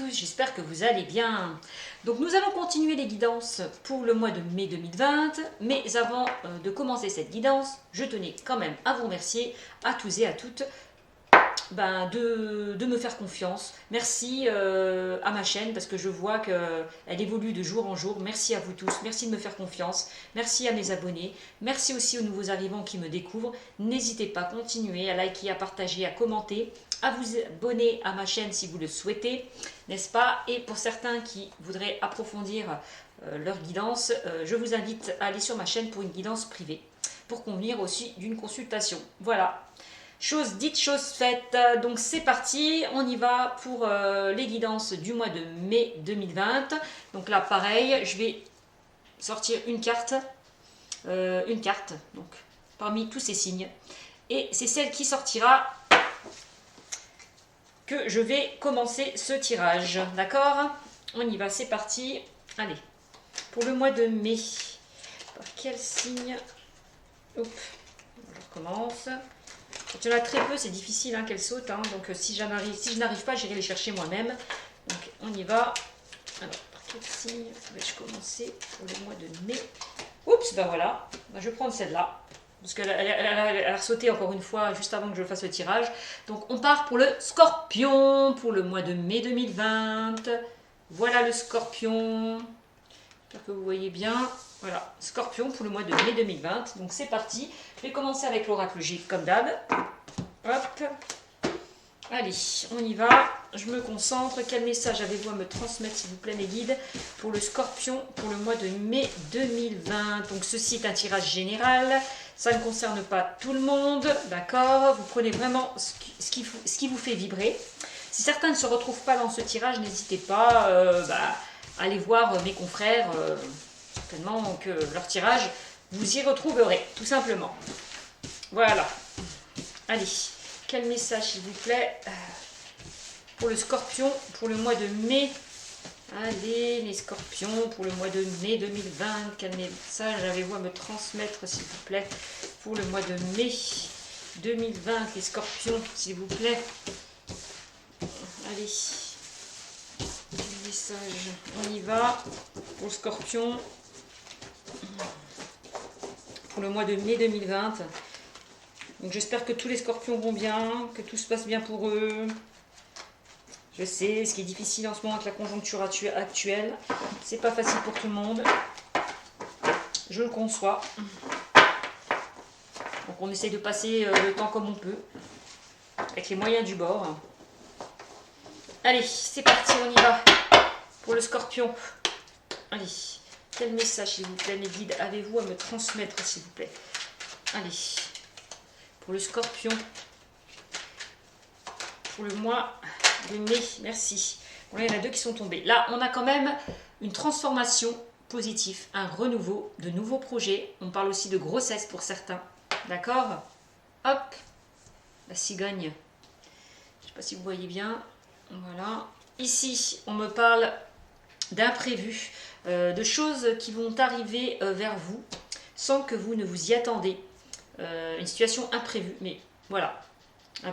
tous, j'espère que vous allez bien. Donc nous allons continuer les guidances pour le mois de mai 2020, mais avant de commencer cette guidance, je tenais quand même à vous remercier à tous et à toutes de me faire confiance. Merci à ma chaîne parce que je vois qu'elle évolue de jour en jour. Merci à vous tous, merci de me faire confiance. Merci à mes abonnés. Merci aussi aux nouveaux arrivants qui me découvrent. N'hésitez pas à continuer, à liker, à partager, à commenter, à vous abonner à ma chaîne si vous le souhaitez, n'est-ce pas? Et pour certains qui voudraient approfondir leur guidance, je vous invite à aller sur ma chaîne pour une guidance privée, pour convenir aussi d'une consultation. Voilà. Chose dite, chose faite, donc c'est parti, on y va pour les guidances du mois de mai 2020. Donc là pareil, je vais sortir une carte, donc parmi tous ces signes. Et c'est celle qui sortira que je vais commencer ce tirage, d'accord? On y va, c'est parti. Allez, pour le mois de mai, par quel signe? Hop, je recommence. Quand il y en a très peu, c'est difficile qu'elles sautent. Donc si je n'arrive pas, j'irai les chercher moi-même. Donc on y va. Alors, par quel signe vais-je commencer pour le mois de mai? Oups, ben voilà. Ben, je vais prendre celle-là. Parce qu'elle a sauté encore une fois juste avant que je fasse le tirage. Donc on part pour le Scorpion pour le mois de mai 2020. Voilà le Scorpion. J'espère que vous voyez bien. Voilà, Scorpion pour le mois de mai 2020. Donc c'est parti. Je vais commencer avec l'oracle G comme d'hab. Hop. Allez, on y va. Je me concentre. Quel message avez-vous à me transmettre, s'il vous plaît, mes guides, pour le Scorpion pour le mois de mai 2020? Donc ceci est un tirage général. Ça ne concerne pas tout le monde. D'accord? Vous prenez vraiment ce qui vous fait vibrer. Si certains ne se retrouvent pas dans ce tirage, n'hésitez pas à aller voir mes confrères. Certainement que leur tirage, vous y retrouverez, tout simplement. Voilà. Allez, quel message, s'il vous plaît, pour le Scorpion, pour le mois de mai. Allez, les Scorpions, pour le mois de mai 2020, quel message avez-vous à me transmettre, s'il vous plaît, pour le mois de mai 2020, les Scorpions, s'il vous plaît. Allez, quel message, on y va, pour le Scorpion, pour le mois de mai 2020. Donc j'espère que tous les Scorpions vont bien, que tout se passe bien pour eux. Je sais, ce qui est difficile en ce moment avec la conjoncture actuelle, c'est pas facile pour tout le monde. Je le conçois. Donc on essaye de passer le temps comme on peut, avec les moyens du bord. Allez, c'est parti, on y va pour le Scorpion. Allez, quel message, s'il vous plaît, mes guides, avez-vous à me transmettre, s'il vous plaît? Allez, pour le Scorpion, pour le mois de mai, merci. Bon, là, il y en a deux qui sont tombés. Là, on a quand même une transformation positive, un renouveau, de nouveaux projets. On parle aussi de grossesse pour certains. D'accord? Hop, la cigogne. Je ne sais pas si vous voyez bien. Voilà. Ici, on me parle d'imprévus, de choses qui vont arriver vers vous sans que vous ne vous y attendez. Une situation imprévue. Mais voilà.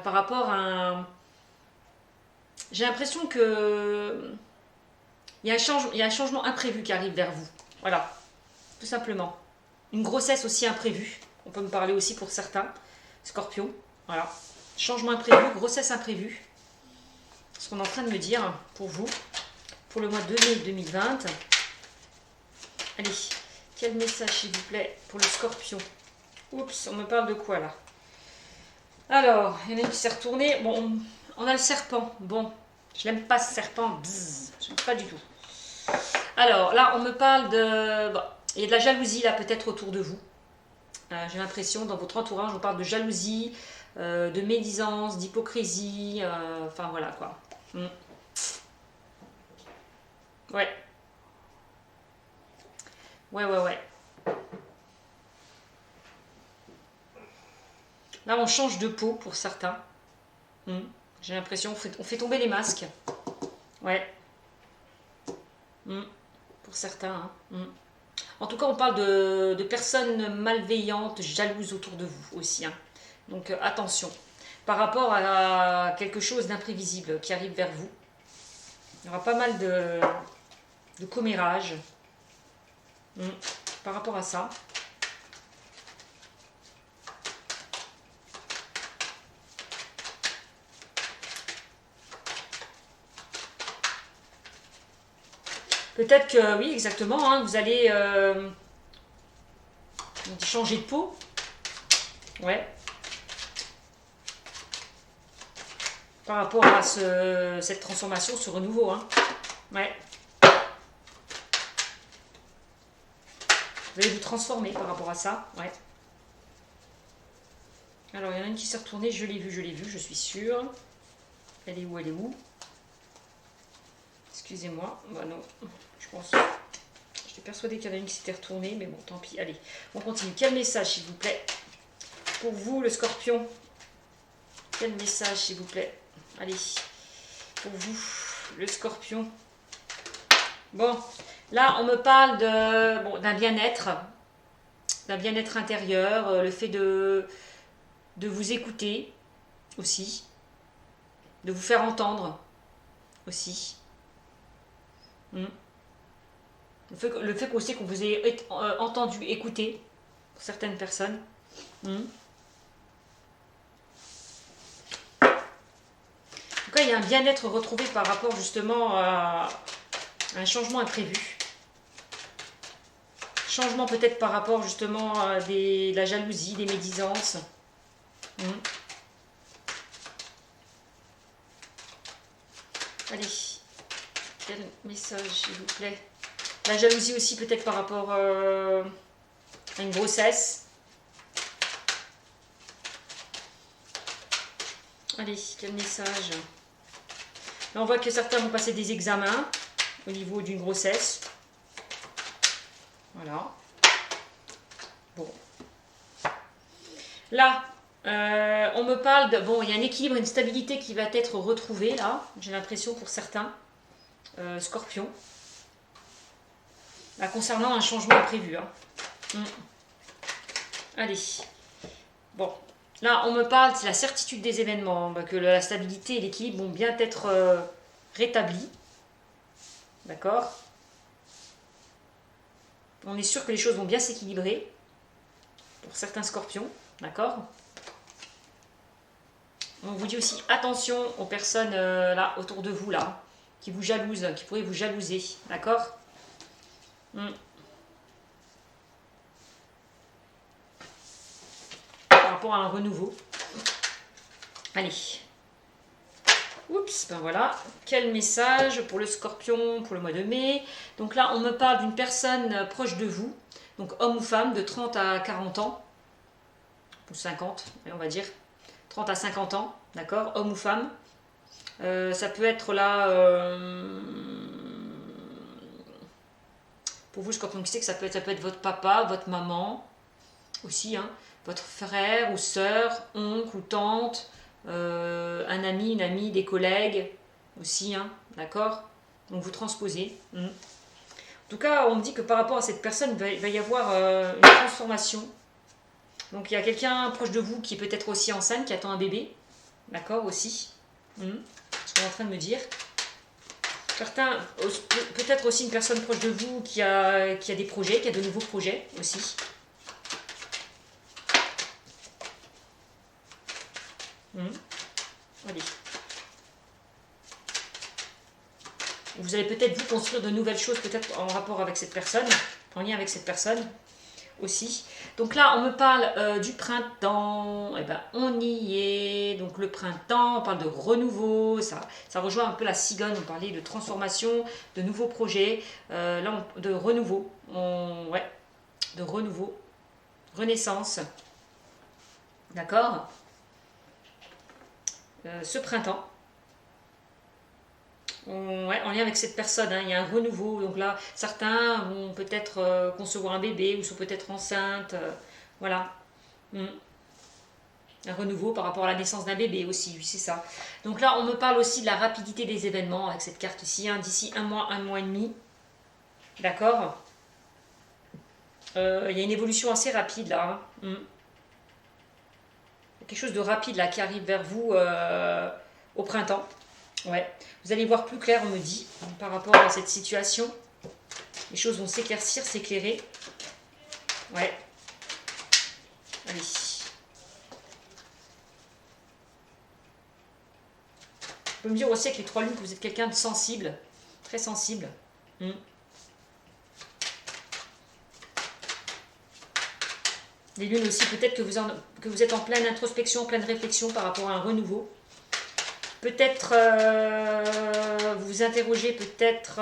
Par rapport à... J'ai l'impression que il y a un changement imprévu qui arrive vers vous. Voilà, tout simplement. Une grossesse aussi imprévue. On peut me parler aussi pour certains. Scorpion, voilà. Changement imprévu, grossesse imprévue. Ce qu'on est en train de me dire pour vous, pour le mois de mai 2020. Allez, quel message, s'il vous plaît, pour le Scorpion? Oups, on me parle de quoi là? Alors, il y en a une qui s'est retournée. Bon, on a le serpent. Bon, je n'aime pas ce serpent. Bzzz, je n'aime pas du tout. Alors, là, on me parle de... Bon, il y a de la jalousie, là, peut-être autour de vous. J'ai l'impression, dans votre entourage, on parle de jalousie, de médisance, d'hypocrisie. Enfin, voilà, quoi. Ouais. Ouais. Là, on change de peau pour certains. J'ai l'impression, on fait tomber les masques. Ouais. Pour certains. En tout cas, on parle de personnes malveillantes, jalouses autour de vous aussi. Donc, attention. Par rapport à quelque chose d'imprévisible qui arrive vers vous. Il y aura pas mal de commérage par rapport à ça. Peut-être que, oui, exactement, hein, vous allez changer de peau. Ouais. Par rapport à cette transformation, ce renouveau. Hein. Ouais. Vous allez vous transformer par rapport à ça. Ouais. Alors, il y en a une qui s'est retournée. Je l'ai vue, je suis sûre. Elle est où? Elle est où? Excusez-moi. Bah non, je pense. J'étais persuadée qu'il y en a une qui s'était retournée, mais bon, tant pis. Allez, on continue. Quel message, s'il vous plaît, pour vous, le Scorpion? Quel message, s'il vous plaît? Allez, pour vous, le Scorpion. Bon, là, on me parle d'un bien-être intérieur, le fait de vous écouter aussi, de vous faire entendre aussi. Le fait aussi qu'on vous ait entendu, écouté, pour certaines personnes. En tout cas, il y a un bien-être retrouvé par rapport justement à un changement imprévu. Changement peut-être par rapport justement à la jalousie, des médisances. Allez, quel message s'il vous plaît? La jalousie aussi peut-être par rapport à une grossesse. Allez, quel message? Là, on voit que certains vont passer des examens au niveau d'une grossesse. Voilà. Bon. Là, on me parle de... Bon, il y a un équilibre, une stabilité qui va être retrouvée, là. J'ai l'impression pour certains. Scorpions. Là, concernant un changement imprévu. Hein. Allez. Bon. Là, on me parle, c'est la certitude des événements, que la stabilité et l'équilibre vont bien être rétablis. D'accord? On est sûr que les choses vont bien s'équilibrer pour certains Scorpions. D'accord? On vous dit aussi attention aux personnes là autour de vous, là, qui vous jalousent, qui pourraient vous jalouser. D'accord? Par rapport à un renouveau. Allez. Oups, ben voilà. Quel message pour le Scorpion pour le mois de mai. Donc là, on me parle d'une personne proche de vous. Donc homme ou femme de 30 à 40 ans. Ou 50, on va dire. 30 à 50 ans, d'accord? Homme ou femme. Ça peut être là... pour vous, Scorpion, qui sait que ça peut être votre papa, votre maman aussi, hein, votre frère ou sœur, oncle ou tante, un ami, une amie, des collègues aussi, hein, d'accord? Donc vous transposez. En tout cas, on me dit que par rapport à cette personne, il va y avoir une transformation. Donc il y a quelqu'un proche de vous qui est peut-être aussi enceinte, qui attend un bébé, d'accord, aussi. Ce qu'on est en train de me dire. Certains, peut-être aussi une personne proche de vous qui a des projets, qui a de nouveaux projets aussi. Allez. Vous allez peut-être vous construire de nouvelles choses, peut-être en rapport avec cette personne, en lien avec cette personne aussi. Donc là, on me parle du printemps. Eh ben, on y est. Donc le printemps, on parle de renouveau. Ça rejoint un peu la cigogne. On parlait de transformation, de nouveaux projets. Là, de renouveau. Ouais, de renouveau. Renaissance. D'accord? Ce printemps. Ouais, en lien avec cette personne, hein, il y a un renouveau. Donc là, certains vont peut-être concevoir un bébé ou sont peut-être enceintes. Voilà. Un renouveau par rapport à la naissance d'un bébé aussi, oui, c'est ça. Donc là, on me parle aussi de la rapidité des événements avec cette carte-ci, hein, d'ici un mois et demi. D'accord? Il y a une évolution assez rapide là. Il y a quelque chose de rapide là qui arrive vers vous au printemps. Ouais, vous allez voir plus clair, on me dit, par rapport à cette situation. Les choses vont s'éclaircir, s'éclairer. Ouais. Allez. On peut me dire aussi avec les 3 lunes que vous êtes quelqu'un de sensible, très sensible. Les lunes aussi, peut-être que vous êtes en pleine introspection, en pleine réflexion par rapport à un renouveau. Peut-être vous vous interrogez peut-être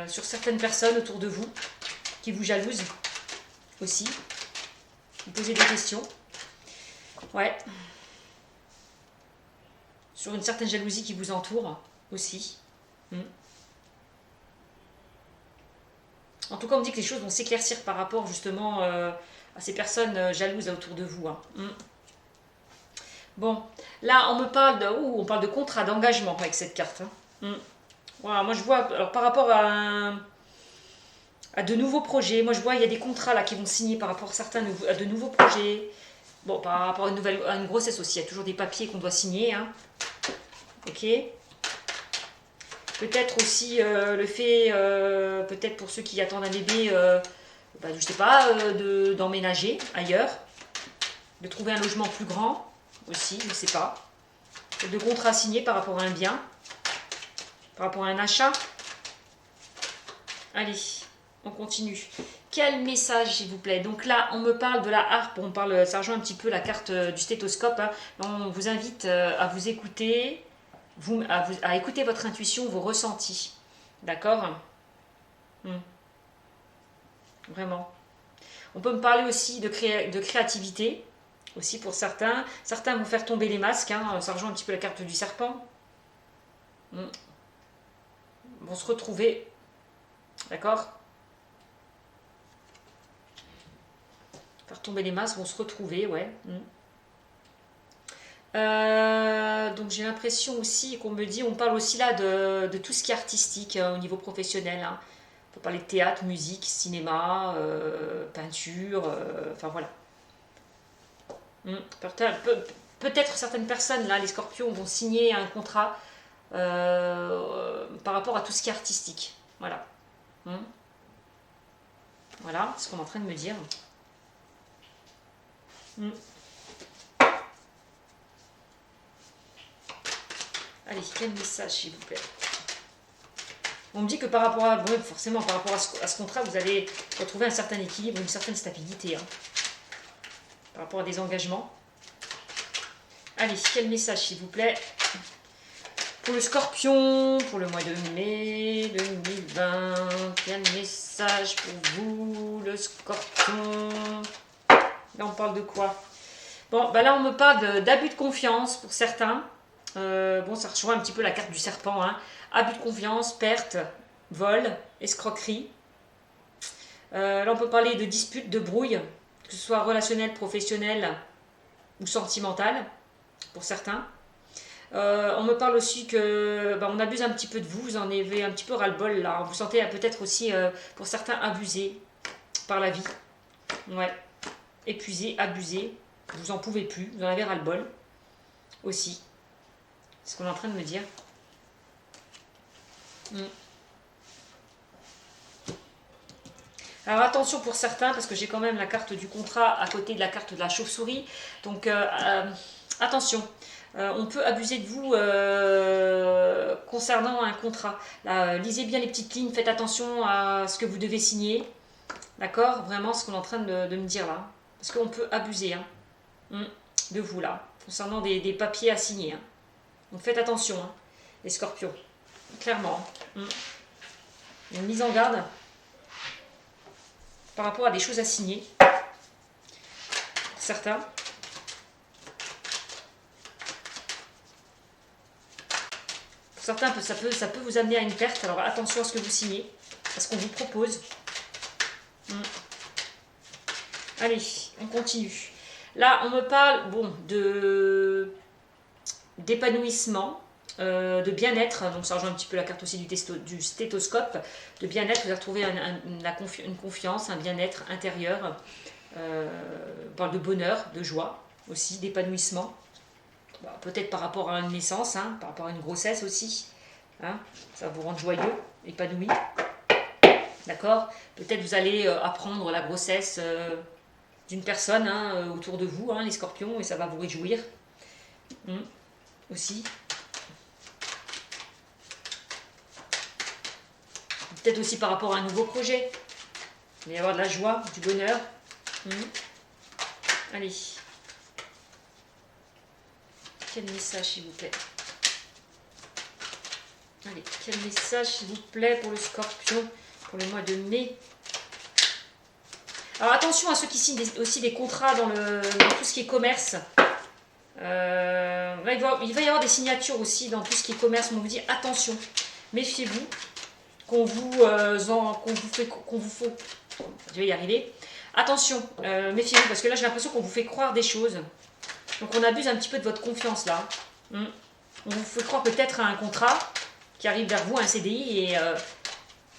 sur certaines personnes autour de vous qui vous jalousent aussi. Vous posez des questions. Ouais. Sur une certaine jalousie qui vous entoure aussi. En tout cas, on me dit que les choses vont s'éclaircir par rapport justement à ces personnes jalouses autour de vous. Bon, là, on me parle on parle de contrat, d'engagement avec cette carte. Voilà, moi je vois, alors par rapport à de nouveaux projets, moi je vois, il y a des contrats là qui vont signer par rapport à de nouveaux projets. Bon, par rapport à une grossesse aussi, il y a toujours des papiers qu'on doit signer. Ok. Peut-être aussi le fait, peut-être pour ceux qui attendent un bébé, je ne sais pas, d'emménager ailleurs, de trouver un logement plus grand aussi, je ne sais pas. De contrats signés par rapport à un bien, par rapport à un achat. Allez, on continue. Quel message, s'il vous plaît? Donc là, on me parle de la harpe, ça rejoint un petit peu la carte du stéthoscope. On vous invite à vous écouter, à écouter votre intuition, vos ressentis. D'accord? Vraiment. On peut me parler aussi de créativité, aussi pour certains. Certains vont faire tomber les masques, ça rejoint un petit peu la carte du serpent. Vont se retrouver. D'accord? Faire tomber les masques, vont se retrouver, ouais. Donc j'ai l'impression aussi qu'on me dit, on parle aussi là de tout ce qui est artistique au niveau professionnel. On peut parler de théâtre, musique, cinéma, peinture, enfin voilà. Peut-être certaines personnes, là, les scorpions, vont signer un contrat par rapport à tout ce qui est artistique. Voilà. Voilà ce qu'on est en train de me dire. Allez, quel message, s'il vous plaît? On me dit que par rapport à, forcément, par rapport à ce contrat, vous allez retrouver un certain équilibre, une certaine stabilité. Par rapport à des engagements. Allez, quel message, s'il vous plaît? Pour le scorpion, pour le mois de mai 2020, quel message pour vous, le scorpion? Là, on parle de quoi? Bon, bah là, on me parle d'abus de confiance pour certains. Ça rejoint un petit peu la carte du serpent. Abus de confiance, perte, vol, escroquerie. Là, on peut parler de disputes, de brouille, que ce soit relationnel, professionnel ou sentimental, pour certains. On me parle aussi que on abuse un petit peu de vous, vous en avez un petit peu ras-le-bol là. Vous sentez peut-être aussi, pour certains, abusés par la vie. Ouais. Épuisé, abusé, vous en pouvez plus, vous en avez ras-le-bol aussi. C'est ce qu'on est en train de me dire. Alors attention pour certains, parce que j'ai quand même la carte du contrat à côté de la carte de la chauve-souris. Donc attention, on peut abuser de vous concernant un contrat. Là, lisez bien les petites lignes, faites attention à ce que vous devez signer. D'accord? Vraiment ce qu'on est en train de me dire là. Parce qu'on peut abuser de vous là, concernant des papiers à signer. Donc faites attention, les scorpions. Clairement. Une mise en garde par rapport à des choses à signer. Pour certains. Pour certains, ça peut vous amener à une perte. Alors attention à ce que vous signez, à ce qu'on vous propose. Allez, on continue. Là, on me parle d'épanouissement, de bien-être. Donc ça rejoint un petit peu la carte aussi du stéthoscope. De bien-être, vous allez retrouver une confiance, un bien-être intérieur. On parle de bonheur, de joie aussi, d'épanouissement. Bah, peut-être par rapport à une naissance, hein, par rapport à une grossesse aussi. Hein, ça va vous rendre joyeux, épanoui. D'accord? Peut-être vous allez apprendre la grossesse d'une personne hein, autour de vous, hein, les scorpions, et ça va vous réjouir. Aussi. Peut-être aussi par rapport à un nouveau projet. Il va y avoir de la joie, du bonheur. Allez. Quel message, s'il vous plaît? Allez, quel message, s'il vous plaît, pour le scorpion, pour le mois de mai? Alors, attention à ceux qui signent aussi des contrats dans tout ce qui est commerce. Il va y avoir des signatures aussi dans tout ce qui est commerce. Mais on vous dit, attention, méfiez-vous, qu'on vous fait... Je vais y arriver. Attention, méfiez-vous, parce que là, j'ai l'impression qu'on vous fait croire des choses. Donc, on abuse un petit peu de votre confiance, là. On vous fait croire peut-être à un contrat qui arrive vers vous, un CDI,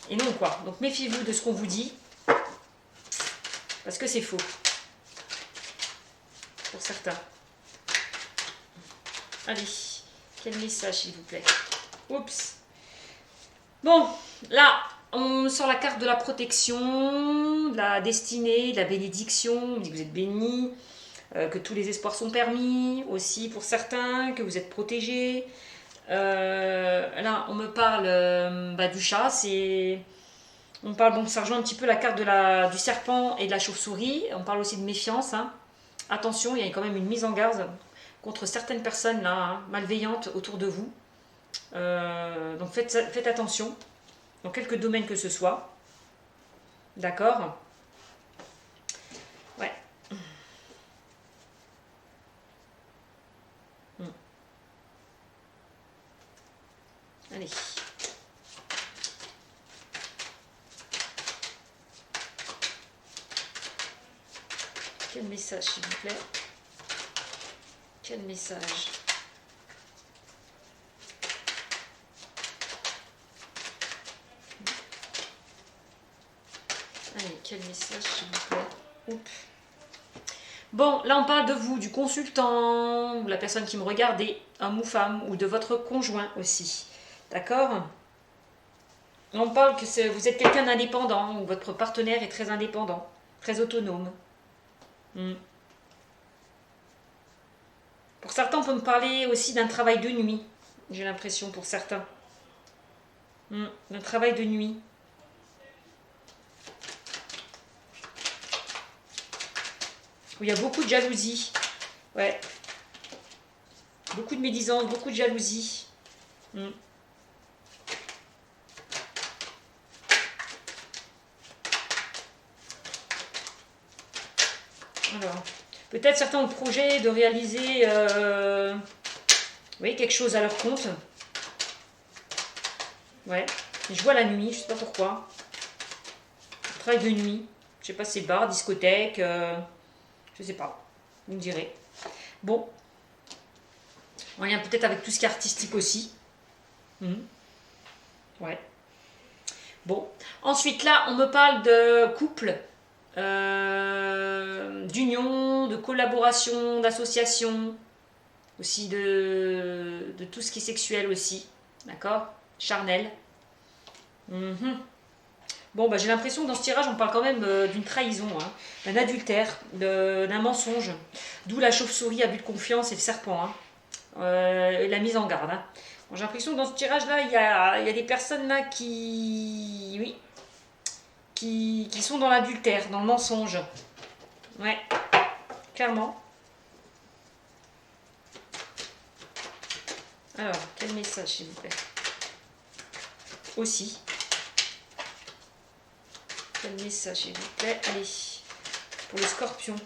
et non, quoi. Donc, méfiez-vous de ce qu'on vous dit, parce que c'est faux. Pour certains. Allez, quel message, s'il vous plaît? Oups. Bon, là, on sort la carte de la protection, de la destinée, de la bénédiction. On dit que vous êtes bénis, que tous les espoirs sont permis, aussi pour certains, que vous êtes protégés. Là, on me parle du chat. On parle, bon, ça rejoint un petit peu la carte du serpent et de la chauve-souris. On parle aussi de méfiance. Hein. Attention, il y a quand même une mise en garde contre certaines personnes là, hein, malveillantes autour de vous. Donc faites attention, dans quelques domaines que ce soit. D'accord? Ouais. Allez. Quel message, s'il vous plaît? Quel message? Allez, quel message, s'il vous plaît? Oups. Bon, là on parle de vous, du consultant, ou la personne qui me regarde, homme ou femme, ou de votre conjoint aussi. D'accord? On parle que vous êtes quelqu'un d'indépendant, ou votre partenaire est très indépendant, très autonome. Pour certains, on peut me parler aussi d'un travail de nuit, j'ai l'impression, pour certains. Un travail de nuit. Où il y a beaucoup de jalousie. Ouais. Beaucoup de médisance, beaucoup de jalousie. Alors, peut-être certains ont le projet de réaliser quelque chose à leur compte. Ouais. Je vois la nuit, je sais pas pourquoi. Travail de nuit. Je sais pas si c'est bar, discothèque, je sais pas. Vous me direz. Bon. En lien peut-être avec tout ce qui est artistique aussi. Ouais. Bon. Ensuite, là, on me parle de couple. D'union, de collaboration, d'association, aussi de tout ce qui est sexuel aussi, d'accord? Charnel. Bon, j'ai l'impression que dans ce tirage, on parle quand même d'une trahison, hein, d'un adultère, d'un mensonge, d'où la chauve-souris, abus de confiance et le serpent, hein, et la mise en garde. Hein. Bon, j'ai l'impression que dans ce tirage-là, il y a des personnes là qui sont dans l'adultère, dans le mensonge. Ouais, clairement. Alors, quel message, s'il vous plaît? Aussi. Quel message, s'il vous plaît? Allez, pour les scorpions.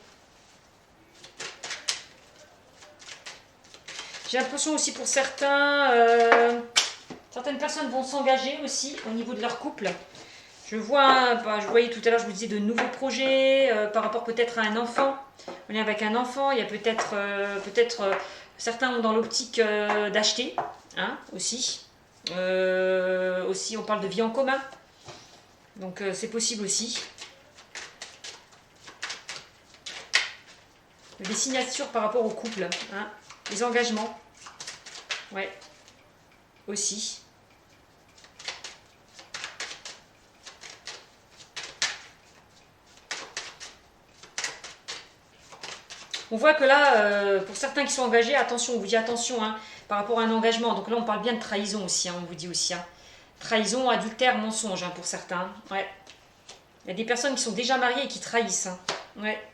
J'ai l'impression aussi pour certaines personnes vont s'engager aussi au niveau de leur couple. Je voyais tout à l'heure, je vous disais de nouveaux projets par rapport peut-être à un enfant. On est avec un enfant, il y a peut-être certains ont dans l'optique d'acheter, hein, aussi. Aussi, on parle de vie en commun. Donc c'est possible aussi. Des signatures par rapport au couple. Hein. Les engagements. Ouais. Aussi. On voit que là, pour certains qui sont engagés, attention, on vous dit attention, hein, par rapport à un engagement. Donc là, on parle bien de trahison aussi, hein, on vous dit aussi. Hein. Trahison, adultère, mensonge, hein, pour certains. Ouais. Il y a des personnes qui sont déjà mariées et qui trahissent. Hein. Ouais.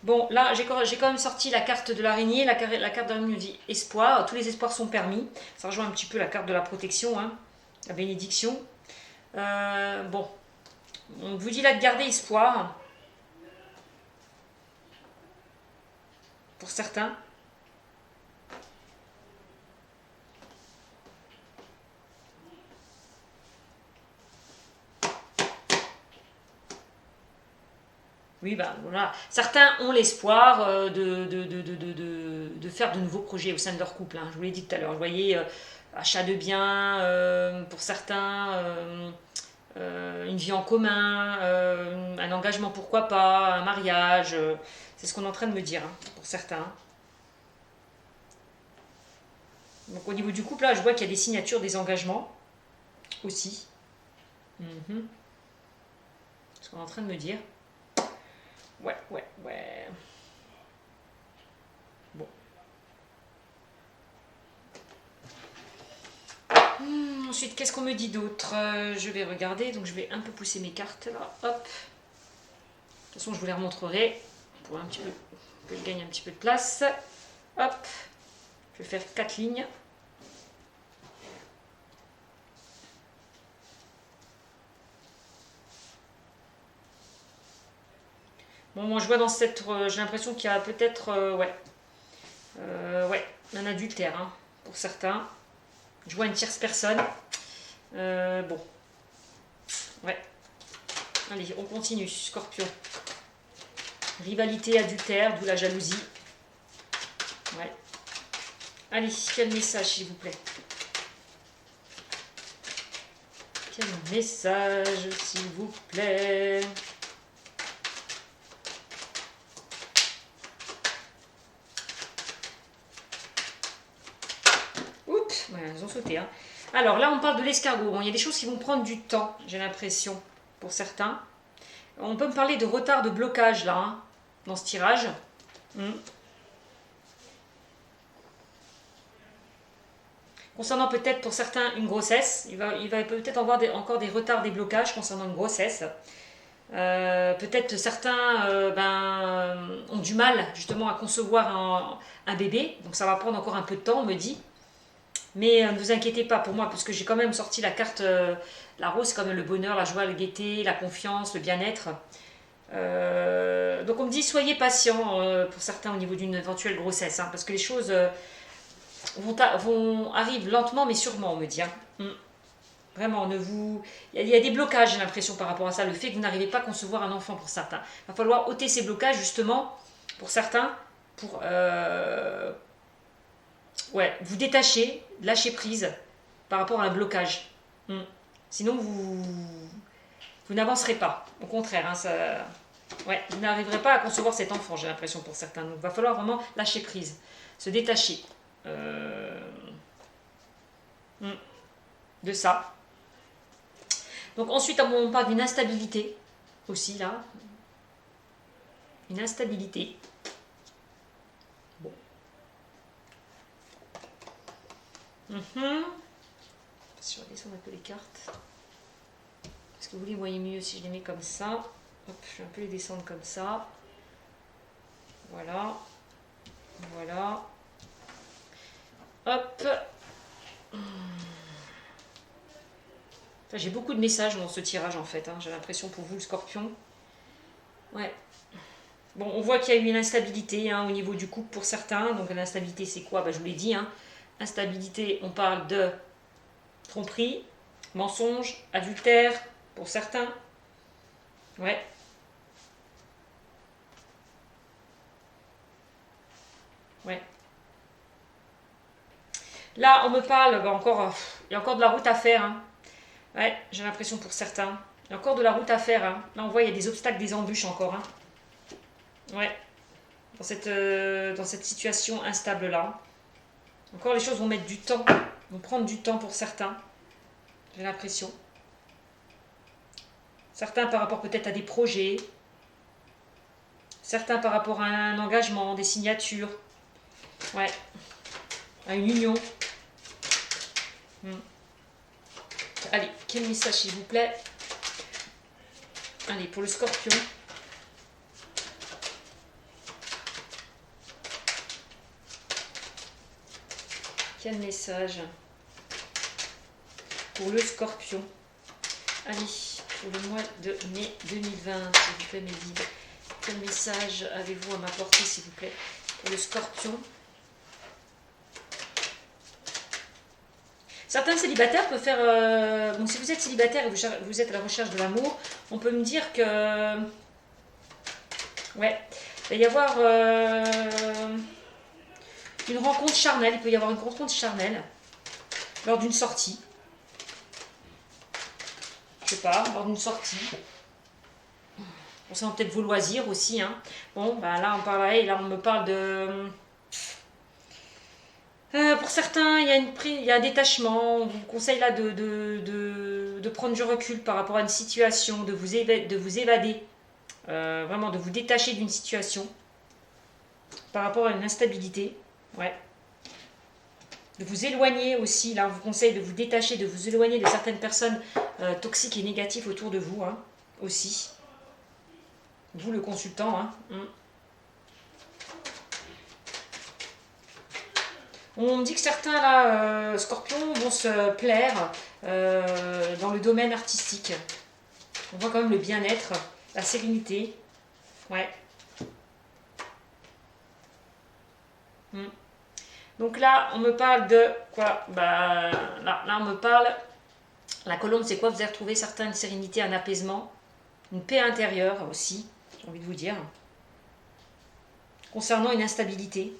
Bon, là, j'ai quand même sorti la carte de l'araignée. La carte de l'araignée nous dit espoir. Tous les espoirs sont permis. Ça rejoint un petit peu la carte de la protection, hein, la bénédiction. Bon, on vous dit là de garder espoir. Pour certains. Oui, ben voilà. Certains ont l'espoir de faire de nouveaux projets au sein de leur couple. Hein. Je vous l'ai dit tout à l'heure. Vous voyez, achat de biens, pour certains, une vie en commun, un engagement, pourquoi pas, un mariage. C'est ce qu'on est en train de me dire, hein, pour certains. Donc au niveau du couple, là, je vois qu'il y a des signatures, des engagements aussi. Ce qu'on est en train de me dire. Ouais. Bon. Ensuite, qu'est-ce qu'on me dit d'autre? Je vais regarder, donc je vais un peu pousser mes cartes là. Hop. De toute façon, je vous les remontrerai pour un petit peu, que je gagne un petit peu de place. Hop. Je vais faire 4 lignes. Bon, moi je vois dans cette... j'ai l'impression qu'il y a peut-être... un adultère, hein, pour certains. Je vois une tierce personne. Bon. Ouais. Allez, on continue. Scorpion. Rivalité, adultère, d'où la jalousie. Ouais. Allez, quel message, s'il vous plaît? Quel message, s'il vous plaît? Oups, ouais, ils ont sauté. Hein. Alors là, on parle de l'escargot. Bon, il y a des choses qui vont prendre du temps, j'ai l'impression, pour certains. On peut me parler de retard, de blocage, là, hein, dans ce tirage. Concernant peut-être pour certains une grossesse, il va peut-être avoir encore des retards, des blocages concernant une grossesse. Peut-être certains ont du mal justement à concevoir un bébé, donc ça va prendre encore un peu de temps, on me dit. Mais ne vous inquiétez pas pour moi, parce que j'ai quand même sorti la carte, la rose, c'est quand même le bonheur, la joie, la gaieté, la confiance, le bien-être. Donc on me dit soyez patient pour certains au niveau d'une éventuelle grossesse, hein, parce que les choses arrivent lentement mais sûrement, on me dit. Hein. Vraiment, il y a des blocages, j'ai l'impression, par rapport à ça. Le fait que vous n'arrivez pas à concevoir un enfant pour certains. Il va falloir ôter ces blocages, justement, pour certains, pour vous détacher, lâcher prise par rapport à un blocage. Sinon, vous n'avancerez pas. Au contraire, hein, vous n'arriverez pas à concevoir cet enfant, j'ai l'impression, pour certains. Donc, il va falloir vraiment lâcher prise, se détacher de ça. Donc ensuite, on parle d'une instabilité aussi, là. Une instabilité. Bon. Je vais redescendre un peu les cartes. Est-ce que vous les voyez mieux si je les mets comme ça? Hop, je vais un peu les descendre comme ça. Voilà. Voilà. Hop. J'ai beaucoup de messages dans ce tirage en fait, hein. J'ai l'impression pour vous le scorpion. Ouais. Bon, on voit qu'il y a eu une instabilité au niveau du couple pour certains. Donc l'instabilité c'est quoi? Je vous l'ai dit. Hein. Instabilité, on parle de tromperie, mensonge, adultère pour certains. Ouais. Ouais. Là, on me parle, il y a encore de la route à faire. Hein. Ouais, j'ai l'impression pour certains. Il y a encore de la route à faire. Hein. Là, on voit, il y a des obstacles, des embûches encore. Hein. Ouais. dans cette situation instable-là. Encore, les choses vont mettre du temps, vont prendre du temps pour certains, j'ai l'impression. Certains par rapport peut-être à des projets, certains par rapport à un engagement, des signatures, ouais, à une union. Allez, quel message s'il vous plaît? Allez, pour le Scorpion. Quel message pour le Scorpion? Allez, pour le mois de mai 2020, s'il vous plaît, mes guides. Quel message avez-vous à m'apporter, s'il vous plaît, pour le Scorpion? Certains célibataires peuvent faire... bon, si vous êtes célibataire et vous êtes à la recherche de l'amour, on peut me dire que... Ouais, il va y avoir une rencontre charnelle. Il peut y avoir une rencontre charnelle lors d'une sortie. Je sais pas, lors d'une sortie. Concernant peut-être vos loisirs aussi. Hein. Bon, ben là, on me parle de... pour certains, il y a un détachement. On vous conseille là de prendre du recul par rapport à une situation, de vous évader. Vraiment, de vous détacher d'une situation. Par rapport à une instabilité. Ouais. De vous éloigner aussi. Là, on vous conseille de vous détacher, de vous éloigner de certaines personnes toxiques et négatives autour de vous. Hein, aussi. Vous, le consultant. Hein. On me dit que certains, là, scorpions, vont se plaire dans le domaine artistique. On voit quand même le bien-être, la sérénité. Ouais. Donc là, on me parle de quoi? Bah, là, on me parle... La colombe, c'est quoi? Vous avez retrouvé certaines sérénité, un apaisement, une paix intérieure aussi, j'ai envie de vous dire. Concernant une instabilité.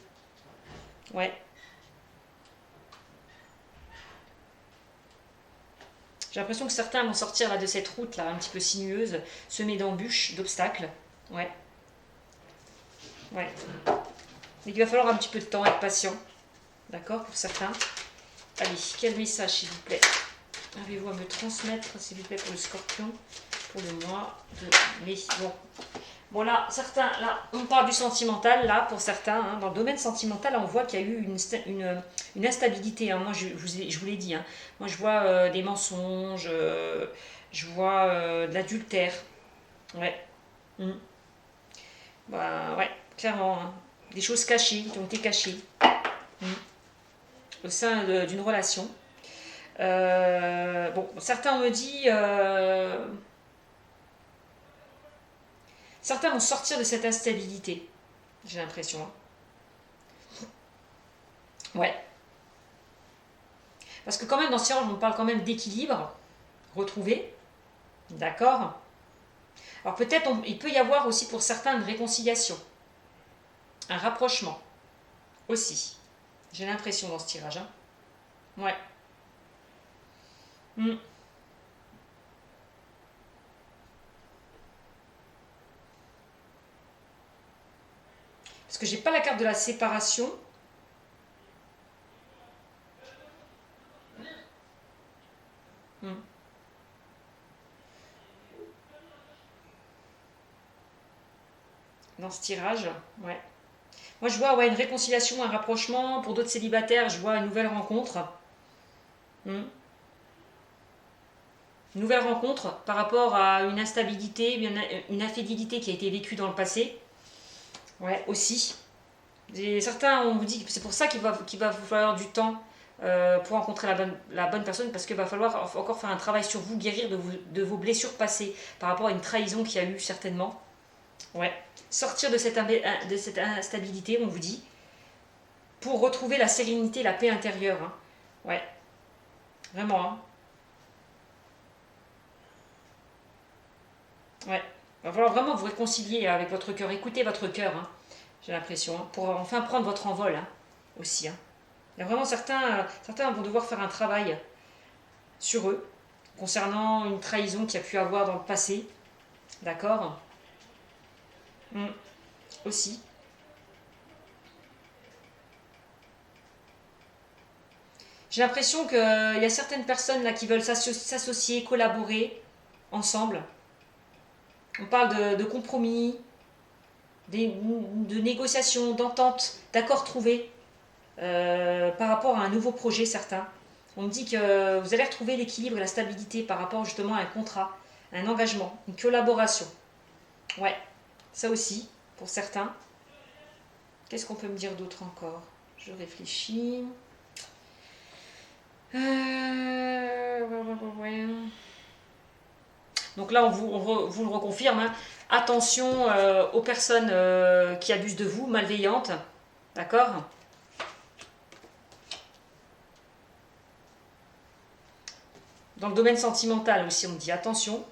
Ouais. J'ai l'impression que certains vont sortir là, de cette route là, un petit peu sinueuse, semée d'embûches, d'obstacles. Ouais. Ouais. Mais il va falloir un petit peu de temps, être patient. D'accord, pour certains. Allez, quel message, s'il vous plaît, avez-vous à me transmettre, s'il vous plaît, pour le Scorpion, pour le mois de mai? Bon là, certains, là, on parle du sentimental, là, pour certains. Hein, dans le domaine sentimental, là, on voit qu'il y a eu une instabilité. Hein. Moi, je vous l'ai dit. Hein. Moi, je vois des mensonges, je vois de l'adultère. Ouais. Bah, ouais, clairement. Hein. Des choses cachées, qui ont été cachées. Au sein d'une relation. Bon, certains me disent... certains vont sortir de cette instabilité, j'ai l'impression. Hein. Ouais. Parce que quand même, dans ce tirage, on parle quand même d'équilibre retrouvé. D'accord. Alors peut-être, il peut y avoir aussi pour certains une réconciliation. Un rapprochement. Aussi. J'ai l'impression dans ce tirage. Hein. Ouais. Parce que j'ai pas la carte de la séparation. Dans ce tirage, ouais. Moi, je vois une réconciliation, un rapprochement. Pour d'autres célibataires, je vois une nouvelle rencontre. Une nouvelle rencontre par rapport à une instabilité, une infidélité qui a été vécue dans le passé. Ouais, aussi. Et certains, on vous dit que c'est pour ça qu'il va vous falloir du temps pour rencontrer la bonne personne, parce qu'il va falloir encore faire un travail sur vous, guérir de vos blessures passées par rapport à une trahison qu'il y a eu certainement. Ouais. Sortir de cette instabilité, on vous dit, pour retrouver la sérénité, la paix intérieure. Hein. Ouais. Vraiment. Hein. Ouais. Il va falloir vraiment vous réconcilier avec votre cœur. Écoutez votre cœur, hein, j'ai l'impression, hein, pour enfin prendre votre envol hein, aussi. Hein. Il y a vraiment certains vont devoir faire un travail sur eux, concernant une trahison qu'il y a pu avoir dans le passé. D'accord. Aussi. J'ai l'impression qu'il y a certaines personnes là qui veulent s'associer, collaborer ensemble. On parle de compromis, de négociations, d'ententes, d'accords trouvés par rapport à un nouveau projet certain. On me dit que vous allez retrouver l'équilibre et la stabilité par rapport justement à un contrat, un engagement, une collaboration. Ouais, ça aussi, pour certains. Qu'est-ce qu'on peut me dire d'autre encore? Je réfléchis. Ouais. Donc là, on vous le reconfirme. Hein. Attention aux personnes qui abusent de vous, malveillantes. D'accord? Dans le domaine sentimental aussi, on me dit attention.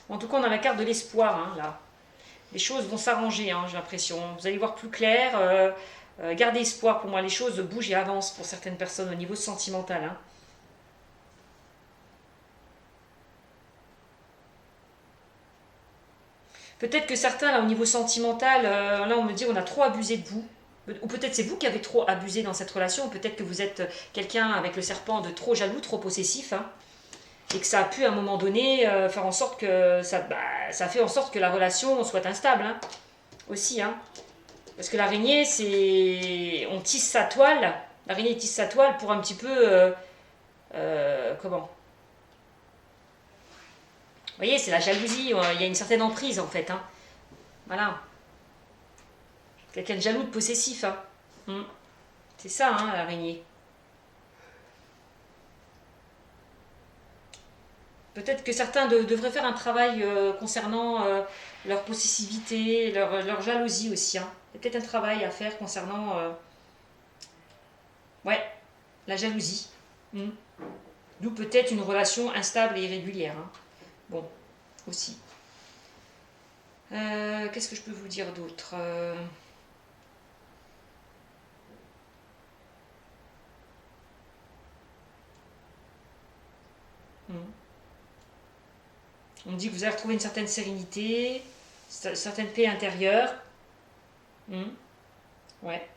En tout cas, on a la carte de l'espoir, hein, là. Les choses vont s'arranger, hein, j'ai l'impression. Vous allez voir plus clair. Gardez espoir, pour moi, les choses bougent et avancent pour certaines personnes au niveau sentimental. Hein. Peut-être que certains, là, au niveau sentimental, là, on me dit on a trop abusé de vous. Ou peut-être c'est vous qui avez trop abusé dans cette relation. Peut-être que vous êtes quelqu'un avec le serpent de trop jaloux, trop possessif. Hein. Et que ça a pu à un moment donné faire en sorte que ça fait en sorte que la relation soit instable hein, aussi hein. Parce que l'araignée c'est on tisse sa toile, l'araignée tisse sa toile pour un petit peu comment vous voyez c'est la jalousie, il y a une certaine emprise en fait hein. Voilà, quelqu'un de jaloux, de possessif hein. C'est ça hein, l'araignée. Peut-être que certains devraient faire un travail concernant leur possessivité, leur jalousie aussi. Hein. Il y a peut-être un travail à faire concernant ouais, la jalousie. D'où peut-être une relation instable et irrégulière. Hein. Bon, aussi. Qu'est-ce que je peux vous dire d'autre On me dit que vous allez retrouver une certaine sérénité, une certaine paix intérieure. Ouais.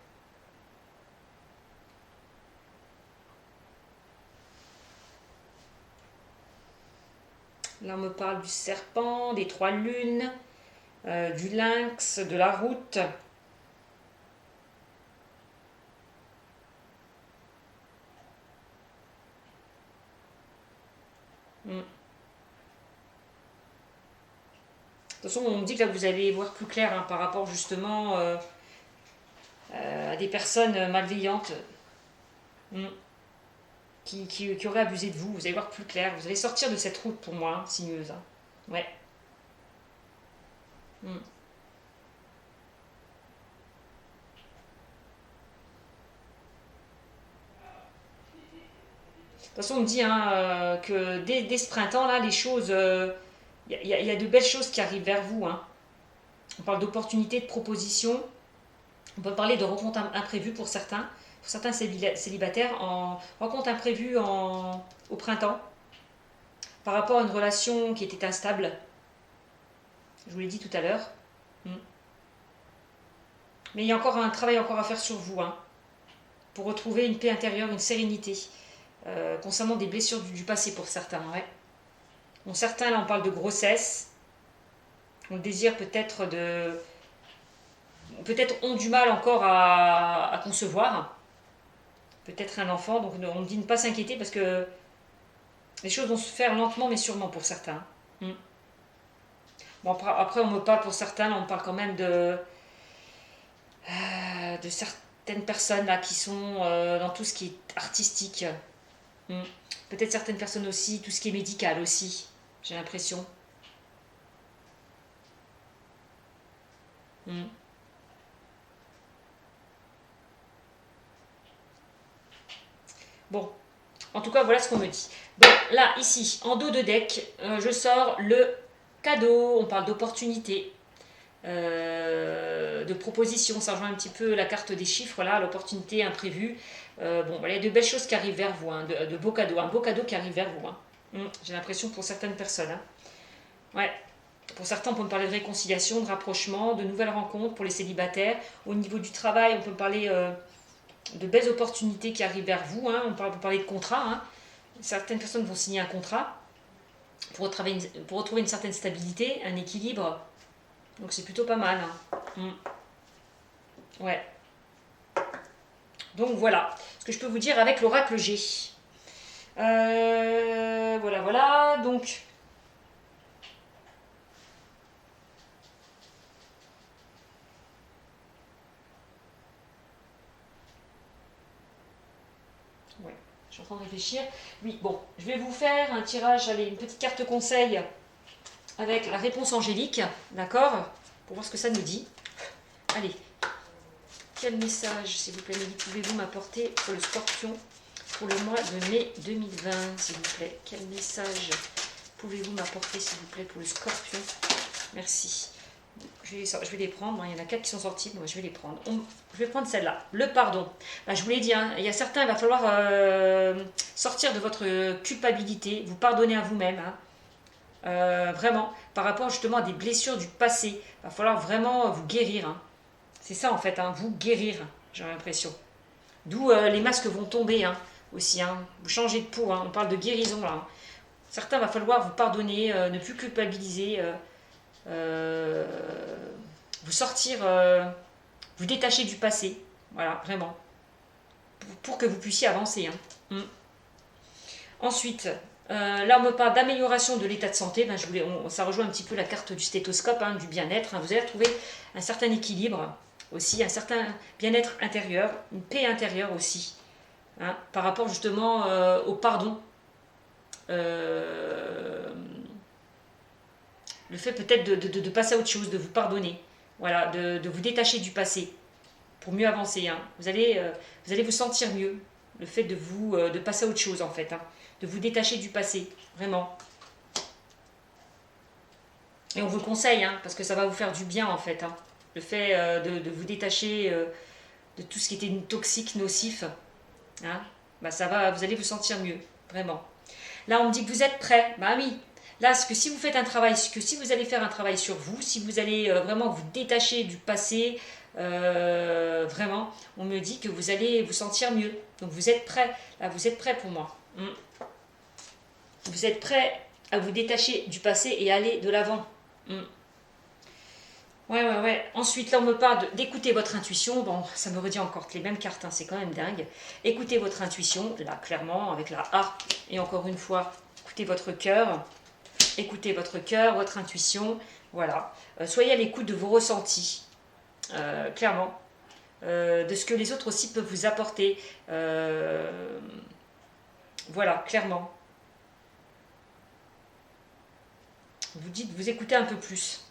Là, on me parle du serpent, des 3 lunes, du lynx, de la route. De toute façon, on me dit que là, vous allez voir plus clair hein, par rapport justement à des personnes malveillantes qui auraient abusé de vous. Vous allez voir plus clair. Vous allez sortir de cette route pour moi, hein, sinueuse. Hein. Ouais. De toute façon, on me dit hein, que dès ce printemps-là, les choses... Il y a de belles choses qui arrivent vers vous. Hein. On parle d'opportunités, de propositions. On peut parler de rencontres imprévues pour certains célibataires, en rencontres imprévues au printemps, par rapport à une relation qui était instable. Je vous l'ai dit tout à l'heure. Mais il y a encore un travail encore à faire sur vous, hein, pour retrouver une paix intérieure, une sérénité, concernant des blessures du passé pour certains. Ouais. Bon, certains, là, on parle de grossesse. On désire peut-être ont du mal encore à concevoir. Peut-être un enfant. Donc, on me dit de ne pas s'inquiéter parce que les choses vont se faire lentement mais sûrement pour certains. Bon, après, on me parle pour certains, là, on parle quand même de certaines personnes là, qui sont dans tout ce qui est artistique. Peut-être certaines personnes aussi, tout ce qui est médical aussi, j'ai l'impression. Bon, en tout cas, voilà ce qu'on me dit. Donc là, ici, en dos de deck, je sors le cadeau, on parle d'opportunité, de proposition, ça rejoint un petit peu la carte des chiffres, là, l'opportunité imprévue. Bon, voilà, il y a de belles choses qui arrivent vers vous, hein, de beaux cadeaux, un beau cadeau qui arrive vers vous. Hein. J'ai l'impression pour certaines personnes. Hein. Ouais. Pour certains, on peut me parler de réconciliation, de rapprochement, de nouvelles rencontres pour les célibataires. Au niveau du travail, on peut parler de belles opportunités qui arrivent vers vous. Hein. On peut parler de contrat. Hein. Certaines personnes vont signer un contrat pour retrouver une certaine stabilité, un équilibre. Donc c'est plutôt pas mal. Hein. Ouais. Donc voilà ce que je peux vous dire avec l'oracle G. Voilà. Donc, ouais, je suis en train de réfléchir. Oui, bon, je vais vous faire un tirage, allez, une petite carte conseil avec la réponse angélique, d'accord? Pour voir ce que ça nous dit. Allez, quel message, s'il vous plaît, pouvez-vous m'apporter pour le Scorpion pour le mois de mai 2020, s'il vous plaît? Quel message pouvez-vous m'apporter, s'il vous plaît, pour le Scorpion? Merci. Je vais les prendre, il y en a 4 qui sont sortis, moi je vais les prendre. Je vais prendre celle-là, le pardon. Bah, je vous l'ai dit, hein, il y a certains, il va falloir sortir de votre culpabilité, vous pardonner à vous-même. Hein. Vraiment, par rapport justement à des blessures du passé, il va falloir vraiment vous guérir. Hein. C'est ça en fait, hein, vous guérir, j'ai l'impression. D'où les masques vont tomber aussi. Hein. Vous changez de peau, on parle de guérison là. Hein. Certains, il va falloir vous pardonner, ne plus culpabiliser. Vous sortir, vous détacher du passé, voilà, vraiment, pour que vous puissiez avancer. Hein. Ensuite, là on me parle d'amélioration de l'état de santé, ben, ça rejoint un petit peu la carte du stéthoscope, du bien-être, vous allez retrouver un certain équilibre, aussi un certain bien-être intérieur, une paix intérieure aussi, par rapport justement au pardon. Le fait peut-être de passer à autre chose, de vous pardonner, voilà, de vous détacher du passé pour mieux avancer. Hein. Vous allez vous sentir mieux, le fait de passer à autre chose en fait, de vous détacher du passé, vraiment. Et on vous conseille, parce que ça va vous faire du bien en fait, le fait de vous détacher de tout ce qui était toxique, nocif, bah vous allez vous sentir mieux, vraiment. Là, on me dit que vous êtes prêts. Bah oui. Là, que si vous faites un travail, que si vous allez faire un travail sur vous, si vous allez vraiment vous détacher du passé, vraiment, on me dit que vous allez vous sentir mieux. Donc vous êtes prêts. Là, vous êtes prêts pour moi. Vous êtes prêts à vous détacher du passé et aller de l'avant. Ouais. Ensuite, là, on me parle d'écouter votre intuition. Bon, ça me redit encore les mêmes cartes, c'est quand même dingue. Écoutez votre intuition, là, clairement, avec la A. Et encore une fois, écoutez votre cœur. Écoutez votre cœur, votre intuition. Voilà. Soyez à l'écoute de vos ressentis, clairement. De ce que les autres aussi peuvent vous apporter. Voilà, clairement. Vous écoutez un peu plus.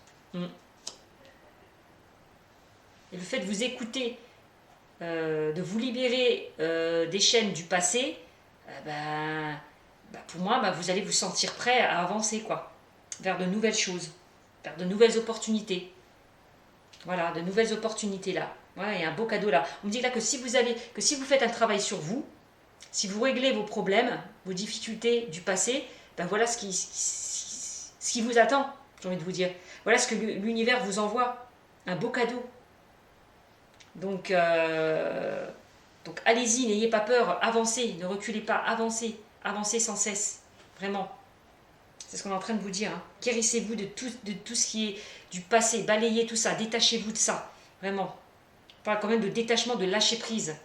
Et le fait de vous écouter, de vous libérer des chaînes du passé, pour moi, vous allez vous sentir prêt à avancer, quoi, vers de nouvelles choses, vers de nouvelles opportunités. Voilà, de nouvelles opportunités là. Ouais, il y a un beau cadeau là. On me dit là que si vous faites un travail sur vous, si vous réglez vos problèmes, vos difficultés du passé, voilà ce qui vous attend, j'ai envie de vous dire. Voilà ce que l'univers vous envoie. Un beau cadeau. Donc allez-y, n'ayez pas peur, avancez, ne reculez pas, avancez sans cesse, vraiment. C'est ce qu'on est en train de vous dire. Guérissez-vous de tout ce qui est du passé, balayez tout ça, détachez-vous de ça, vraiment. On parle quand même de détachement, de lâcher prise,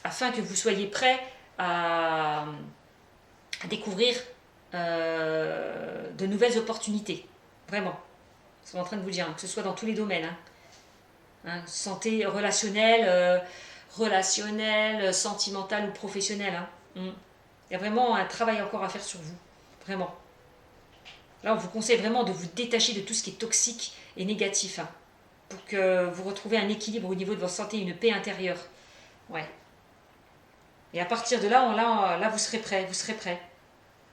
afin que vous soyez prêts à découvrir de nouvelles opportunités, vraiment. C'est ce qu'on est en train de vous dire, que ce soit dans tous les domaines. Santé relationnelle, sentimentale ou professionnelle. Il y a vraiment un travail encore à faire sur vous, vraiment. Là, on vous conseille vraiment de vous détacher de tout ce qui est toxique et négatif, pour que vous retrouviez un équilibre au niveau de votre santé, une paix intérieure. Ouais. Et à partir de là, là vous serez prêts,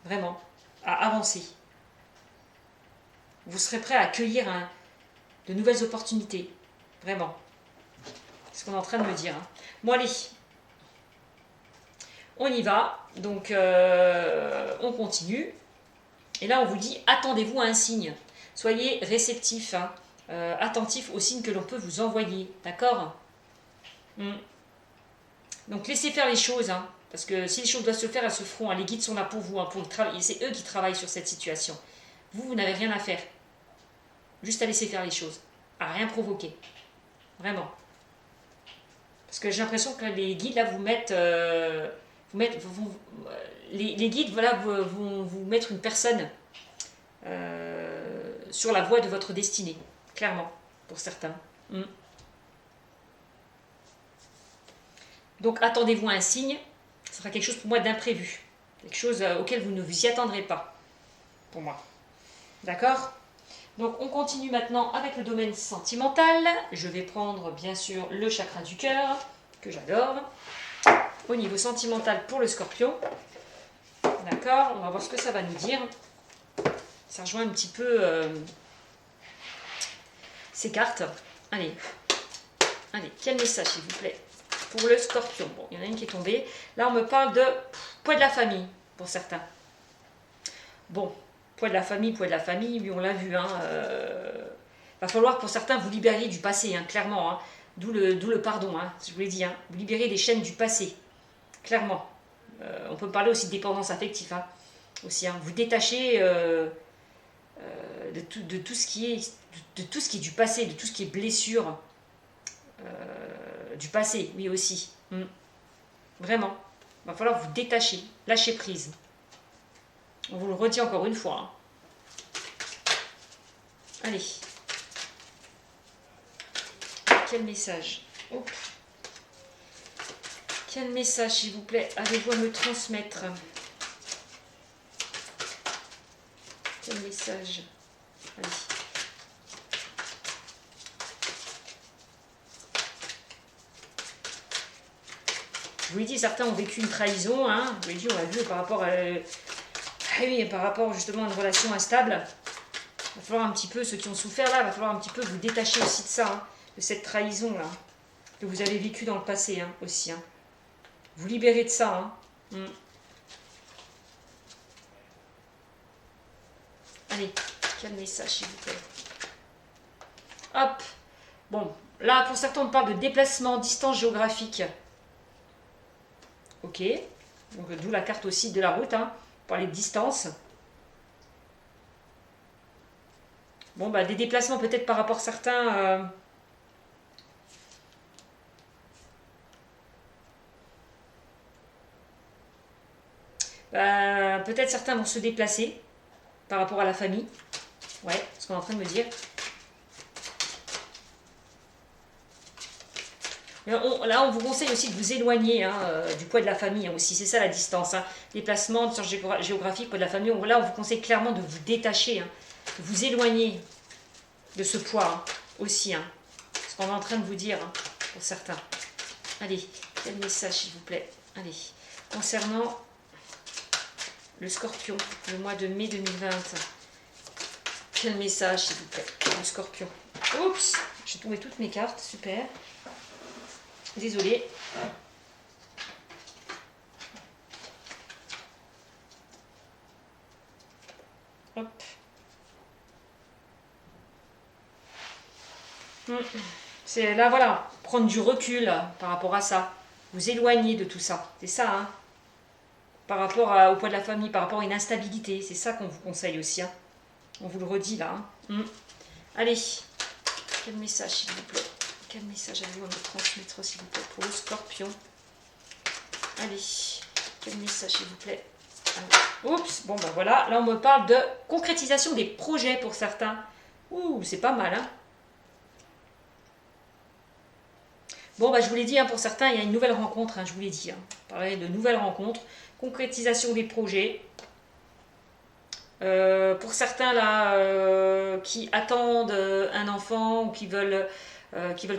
vraiment, à avancer. Vous serez prêts à accueillir de nouvelles opportunités. Vraiment. C'est ce qu'on est en train de me dire. Bon, allez. On y va. Donc, on continue. Et là, on vous dit, attendez-vous à un signe. Soyez réceptifs, hein, attentifs aux signes que l'on peut vous envoyer. D'accord? Donc, laissez faire les choses. Hein, parce que si les choses doivent se faire, elles se feront. Hein, les guides sont là pour vous. Hein, pour c'est eux qui travaillent sur cette situation. Vous n'avez rien à faire. Juste à laisser faire les choses. À rien provoquer. Vraiment. Parce que j'ai l'impression que les guides, là, les guides, voilà, vont vous mettre une personne sur la voie de votre destinée. Clairement, pour certains. Donc, attendez-vous à un signe. Ce sera quelque chose pour moi d'imprévu. Quelque chose auquel vous ne vous y attendrez pas. Pour moi. D'accord ? Donc, on continue maintenant avec le domaine sentimental. Je vais prendre, bien sûr, le chakra du cœur, que j'adore. Au niveau sentimental pour le scorpion. D'accord, on va voir ce que ça va nous dire. Ça rejoint un petit peu ces cartes. Allez, quel message, s'il vous plaît, pour le scorpion. Bon, il y en a une qui est tombée. Là, on me parle de poids de la famille, pour certains. Bon, poids de la famille, oui, on l'a vu. Hein, va falloir, pour certains, vous libérer du passé, hein, clairement. Hein, d'où le pardon, hein, je vous l'ai dit. Hein, vous libérer des chaînes du passé, clairement. On peut parler aussi de dépendance affective. Hein, aussi, hein, vous détacher de tout ce qui est du passé, de tout ce qui est blessure du passé, oui aussi. Vraiment. Il va falloir vous détacher, lâcher prise. On vous le redit encore une fois. Hein. Allez. Quel message? Hop. Quel message, s'il vous plaît, avez-vous à me transmettre? Quel message? Allez. Je vous l'ai dit, certains ont vécu une trahison. Hein. Je vous l'ai dit, on l'a vu par rapport à... oui, par rapport justement à une relation instable. Il va falloir un petit peu, ceux qui ont souffert là, il va falloir un petit peu vous détacher aussi de ça, hein, de cette trahison là, que vous avez vécu dans le passé hein, aussi. Hein. Vous libérer de ça. Hein. Allez, quel message s'il vous plaît. Hop. Bon, là pour certains on parle de déplacement, distance géographique. Ok. Donc d'où la carte aussi de la route, hein. Parler de distance. Bon, bah, des déplacements peut-être par rapport à certains. Peut-être certains vont se déplacer par rapport à la famille. Ouais, ce qu'on est en train de me dire. Là, on vous conseille aussi de vous éloigner hein, du poids de la famille hein, aussi. C'est ça la distance. Hein. Déplacement, distance géographique, poids de la famille. Là, on vous conseille clairement de vous détacher, hein, de vous éloigner de ce poids hein, aussi. Hein. Ce qu'on est en train de vous dire hein, pour certains. Allez, quel message s'il vous plaît. Allez, concernant le scorpion, le mois de mai 2020. Quel message s'il vous plaît, le scorpion. Oups, j'ai tombé toutes mes cartes, super. Désolée. Hop. C'est là, voilà, prendre du recul par rapport à ça. Vous éloigner de tout ça. C'est ça, hein. Par rapport au poids de la famille, par rapport à une instabilité. C'est ça qu'on vous conseille aussi. Hein. On vous le redit là. Hein. Allez, quel message s'il vous plaît. Quel message avez-vous à me transmettre s'il vous plaît pour le scorpion. Allez, quel message s'il vous plaît. Allez. Oups, bon ben voilà, là on me parle de concrétisation des projets pour certains. Ouh, c'est pas mal hein. Bon bah je vous l'ai dit, hein, pour certains il y a une nouvelle rencontre, hein, je vous l'ai dit. Hein. Pareil, de nouvelles rencontres, concrétisation des projets. Pour certains là qui attendent un enfant ou qui veulent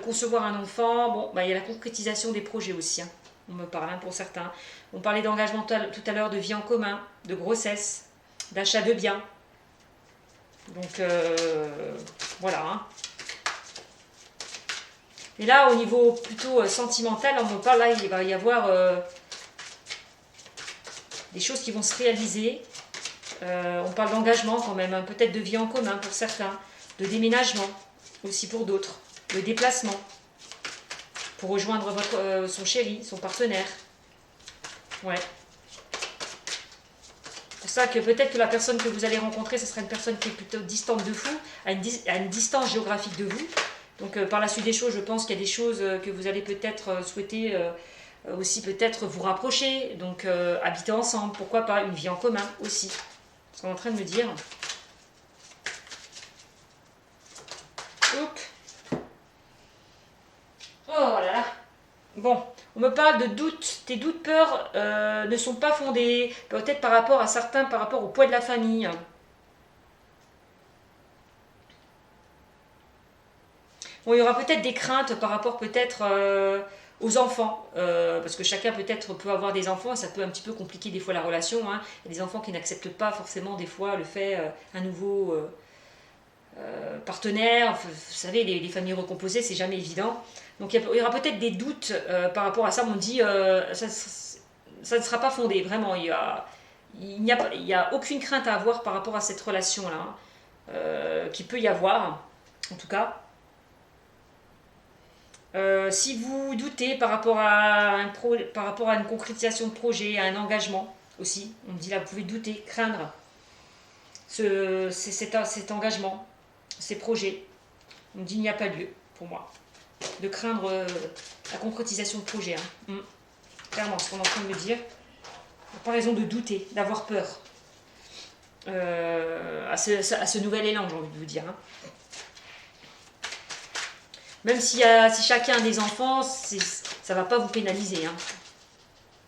concevoir un enfant, bon, bah, il y a la concrétisation des projets aussi. Hein. On me parle hein, pour certains. On parlait d'engagement tout à l'heure, de vie en commun, de grossesse, d'achat de biens. Donc voilà. Hein. Et là, au niveau plutôt sentimental, on me parle là, il va y avoir des choses qui vont se réaliser. On parle d'engagement quand même, hein, peut-être de vie en commun pour certains, de déménagement aussi pour d'autres, de déplacement pour rejoindre son chéri, son partenaire. Ouais. C'est pour ça que peut-être que la personne que vous allez rencontrer, ce sera une personne qui est plutôt distante de vous, à une distance géographique de vous. Donc par la suite des choses, je pense qu'il y a des choses que vous allez peut-être souhaiter aussi peut-être vous rapprocher, donc habiter ensemble, pourquoi pas, une vie en commun aussi. Ce qu'on est en train de me dire. Oups. Oh là là. Bon, on me parle de doutes. Tes doutes, peurs ne sont pas fondés. Peut-être par rapport à certains, par rapport au poids de la famille. Bon, il y aura peut-être des craintes par rapport peut-être aux enfants. Parce que chacun peut-être peut avoir des enfants et ça peut un petit peu compliquer des fois la relation. Hein. Il y a des enfants qui n'acceptent pas forcément des fois le fait un nouveau partenaire. Vous savez, les familles recomposées, c'est jamais évident. Donc il y aura peut-être des doutes par rapport à ça. On dit ça ne sera pas fondé, vraiment. Il n'y a aucune crainte à avoir par rapport à cette relation-là, qui peut y avoir, en tout cas. Si vous doutez par rapport à une concrétisation de projet, à un engagement aussi, on me dit là, vous pouvez douter, craindre cet engagement, ces projets. On me dit il n'y a pas lieu pour moi de craindre la concrétisation de projet. Hein. Clairement, ce qu'on est en train de me dire. Il n'y a pas raison de douter, d'avoir peur à ce nouvel élan, j'ai envie de vous dire. Hein. Même si chacun a des enfants, ça ne va pas vous pénaliser. Hein.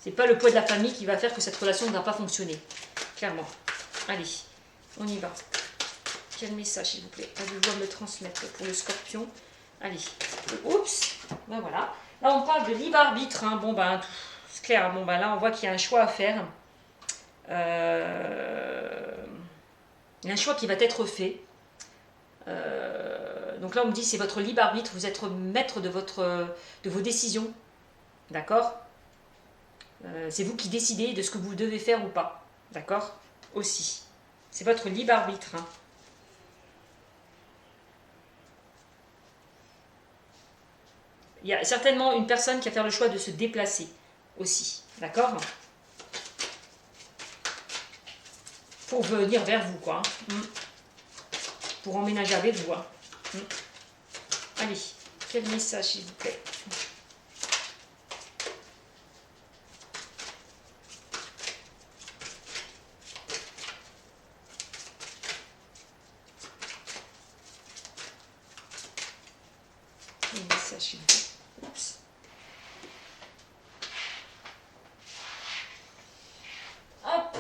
Ce n'est pas le poids de la famille qui va faire que cette relation ne va pas fonctionner. Clairement. Allez, on y va. Quel message, s'il vous plaît, avez-vous à me transmettre pour le scorpion? Allez. Oups. Ben voilà. Là, on parle de libre arbitre. Hein. Bon, ben, c'est clair. Bon, ben, là, on voit qu'il y a un choix à faire. Il y a un choix qui va être fait. Donc là, on me dit c'est votre libre arbitre. Vous êtes maître de vos décisions. D'accord. C'est vous qui décidez de ce que vous devez faire ou pas. D'accord. Aussi. C'est votre libre arbitre. Hein. Il y a certainement une personne qui va faire le choix de se déplacer aussi. D'accord. Pour venir vers vous, quoi. Pour emménager avec vous. Hein. Allez, quel message, s'il vous plaît? Quel message, s'il vous plaît? Oups. Hop.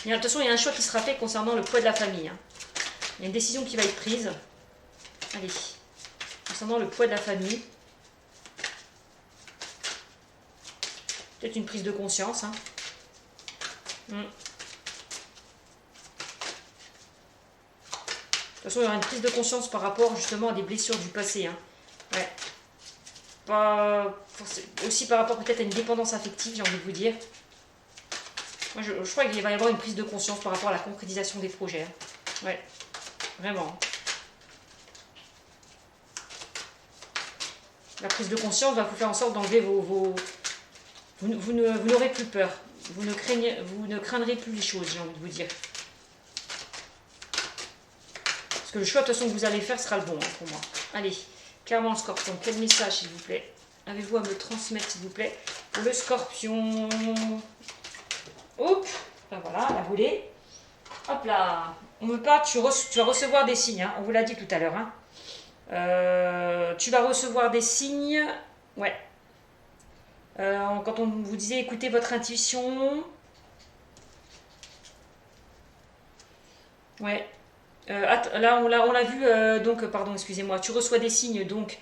Et attention, il y a un choix qui sera fait concernant le poids de la famille. Hein. Il y a une décision qui va être prise. Allez, concernant le poids de la famille. Peut-être une prise de conscience. Hein. De toute façon, il y aura une prise de conscience par rapport justement à des blessures du passé. Hein. Ouais. Aussi par rapport peut-être à une dépendance affective, j'ai envie de vous dire. Moi, je crois qu'il va y avoir une prise de conscience par rapport à la concrétisation des projets. Hein. Ouais, vraiment. La prise de conscience va vous faire en sorte d'enlever Vous n'aurez plus peur. Vous ne craindrez plus les choses, j'ai envie de vous dire. Parce que le choix, de toute façon, que vous allez faire sera le bon hein, pour moi. Allez, clairement, le scorpion. Quel message, s'il vous plaît? Avez-vous à me transmettre, s'il vous plaît, pour le scorpion? Oups, ben voilà, la volée. Hop là. On me parle, tu vas recevoir des signes, hein, on vous l'a dit tout à l'heure. Hein. Tu vas recevoir des signes. Ouais. Quand on vous disait écoutez votre intuition. Ouais. Là, on l'a vu, donc, pardon, excusez-moi. Tu reçois des signes, donc,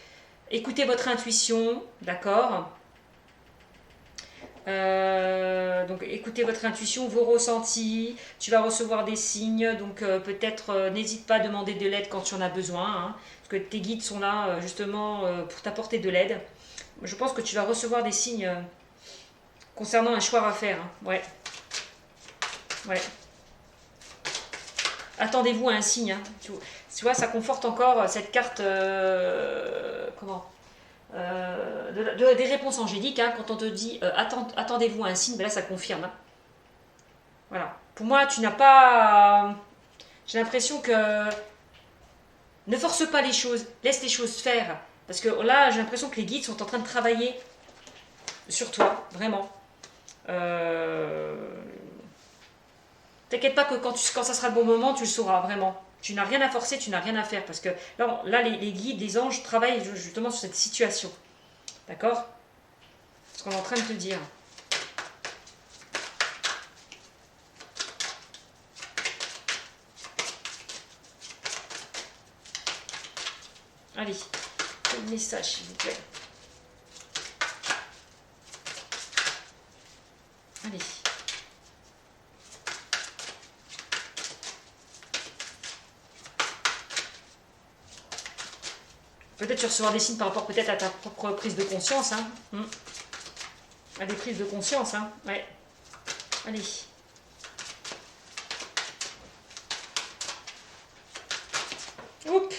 écoutez votre intuition, d'accord. Donc écoutez votre intuition, vos ressentis, tu vas recevoir des signes, donc peut-être n'hésite pas à demander de l'aide quand tu en as besoin, hein, parce que tes guides sont là justement pour t'apporter de l'aide. Je pense que tu vas recevoir des signes concernant un choix à faire. Hein. Ouais. Ouais. Attendez-vous à un signe. Hein. Tu vois, ça conforte encore cette carte. Comment des réponses angéliques. Hein, quand on te dit attendez-vous à un signe, ben là ça confirme. Hein. Voilà. Pour moi, tu n'as pas. J'ai l'impression que. Ne force pas les choses. Laisse les choses faire. Parce que là, j'ai l'impression que les guides sont en train de travailler sur toi. Vraiment. T'inquiète pas que quand ça sera le bon moment, tu le sauras, vraiment. Tu n'as rien à forcer, tu n'as rien à faire. Parce que là les guides, les anges travaillent justement sur cette situation. D'accord? Ce qu'on est en train de te dire. Allez, quel message, s'il vous plaît. Allez. Peut-être tu recevras des signes par rapport peut-être à ta propre prise de conscience. Hein. À des prises de conscience. Hein. Ouais. Allez. Oups.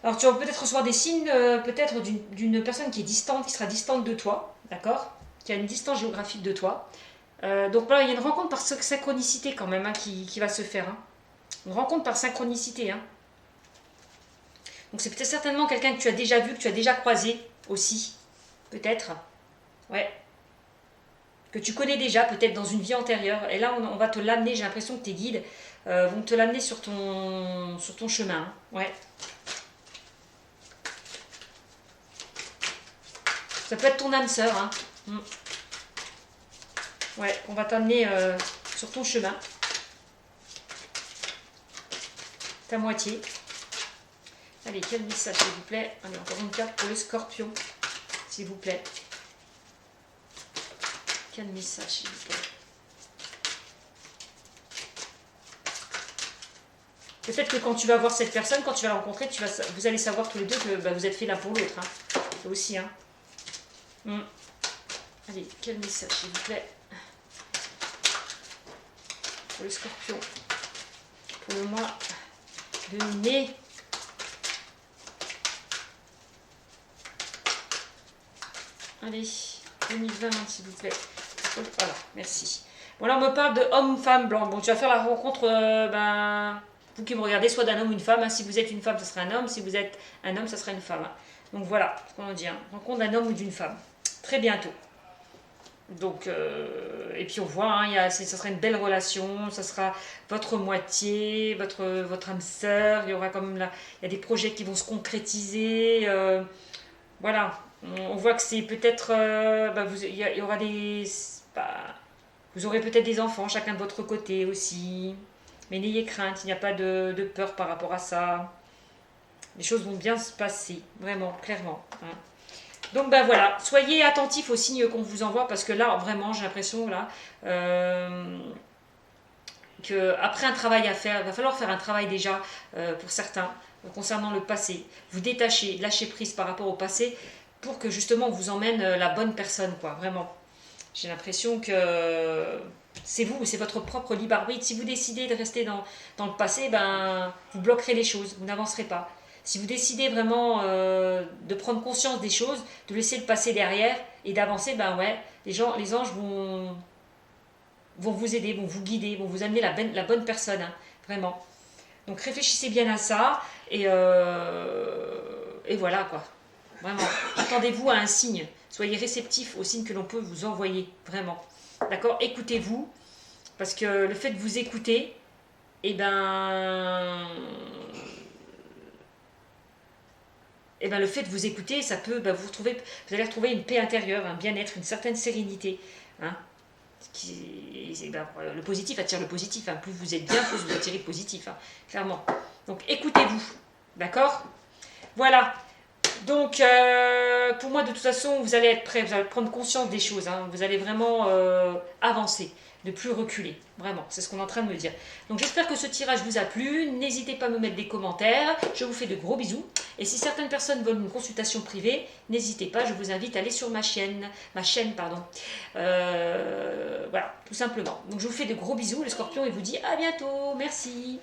Alors tu vas peut-être recevoir des signes peut-être d'une personne qui est distante, qui sera distante de toi. D'accord? Qui a une distance géographique de toi. Donc là, il y a une rencontre par synchronicité quand même hein, qui va se faire. Hein. Une rencontre par synchronicité. Hein. Donc c'est peut-être certainement quelqu'un que tu as déjà vu, que tu as déjà croisé aussi. Peut-être. Ouais. Que tu connais déjà, peut-être dans une vie antérieure. Et là, on va te l'amener, j'ai l'impression que tes guides vont te l'amener sur ton chemin. Hein. Ouais. Ça peut être ton âme sœur. Hein. Ouais, on va t'amener sur ton chemin. Ta moitié. Allez, quel message, s'il vous plaît. Allez, encore une carte pour le scorpion, s'il vous plaît. Quel message, s'il vous plaît. Peut-être que quand tu vas voir cette personne, quand tu vas la rencontrer, vous allez savoir tous les deux que vous êtes fait l'un pour l'autre. Hein. C'est aussi, hein. Allez, quel message, s'il vous plaît. Pour le scorpion. Pour le mois de mai. Allez, 2020, s'il vous plaît. Voilà, merci. Bon, là, on me parle de homme-femme blanc. Bon, tu vas faire la rencontre, vous qui me regardez, soit d'un homme ou une femme. Hein. Si vous êtes une femme, ce sera un homme. Si vous êtes un homme, ce sera une femme. Hein. Donc voilà, ce qu'on dit. Hein. Rencontre d'un homme ou d'une femme. Très bientôt. Donc, et puis on voit, hein, ça sera une belle relation, ça sera votre moitié, votre âme sœur. Il y aura comme là, il y a des projets qui vont se concrétiser. Voilà. On voit que c'est peut-être, il y aura des, vous aurez peut-être des enfants, chacun de votre côté aussi. Mais n'ayez crainte, il n'y a pas de peur par rapport à ça. Les choses vont bien se passer, vraiment, clairement. Hein. Donc voilà, soyez attentifs aux signes qu'on vous envoie parce que là, vraiment, j'ai l'impression là qu'après un travail à faire, il va falloir faire un travail déjà pour certains concernant le passé. Vous détacher, lâcher prise par rapport au passé pour que justement on vous emmène la bonne personne, quoi, vraiment. J'ai l'impression que c'est vous, c'est votre propre libre arbitre. Si vous décidez de rester dans le passé, vous bloquerez les choses, vous n'avancerez pas. Si vous décidez vraiment de prendre conscience des choses, de laisser le passé derrière et d'avancer, les anges vont vous aider, vont vous guider, vont vous amener la bonne personne, hein, vraiment. Donc réfléchissez bien à ça et voilà quoi. Vraiment, attendez-vous à un signe. Soyez réceptifs aux signes que l'on peut vous envoyer, vraiment. D'accord? Écoutez-vous, parce que le fait de vous écouter, le fait de vous écouter, ça peut vous allez retrouver une paix intérieure, un bien-être, une certaine sérénité. Hein? Le positif attire le positif. Hein. Plus vous êtes bien, plus vous attirez le positif. Hein. Clairement. Donc écoutez-vous. D'accord? Voilà. Donc, pour moi, de toute façon, vous allez être prêts, vous allez prendre conscience des choses. Hein. Vous allez vraiment avancer. de plus reculer. Vraiment, c'est ce qu'on est en train de me dire. Donc j'espère que ce tirage vous a plu. N'hésitez pas à me mettre des commentaires. Je vous fais de gros bisous. Et si certaines personnes veulent une consultation privée, n'hésitez pas, je vous invite à aller sur ma chaîne. Voilà, tout simplement. Donc je vous fais de gros bisous, le scorpion, et vous dit à bientôt. Merci.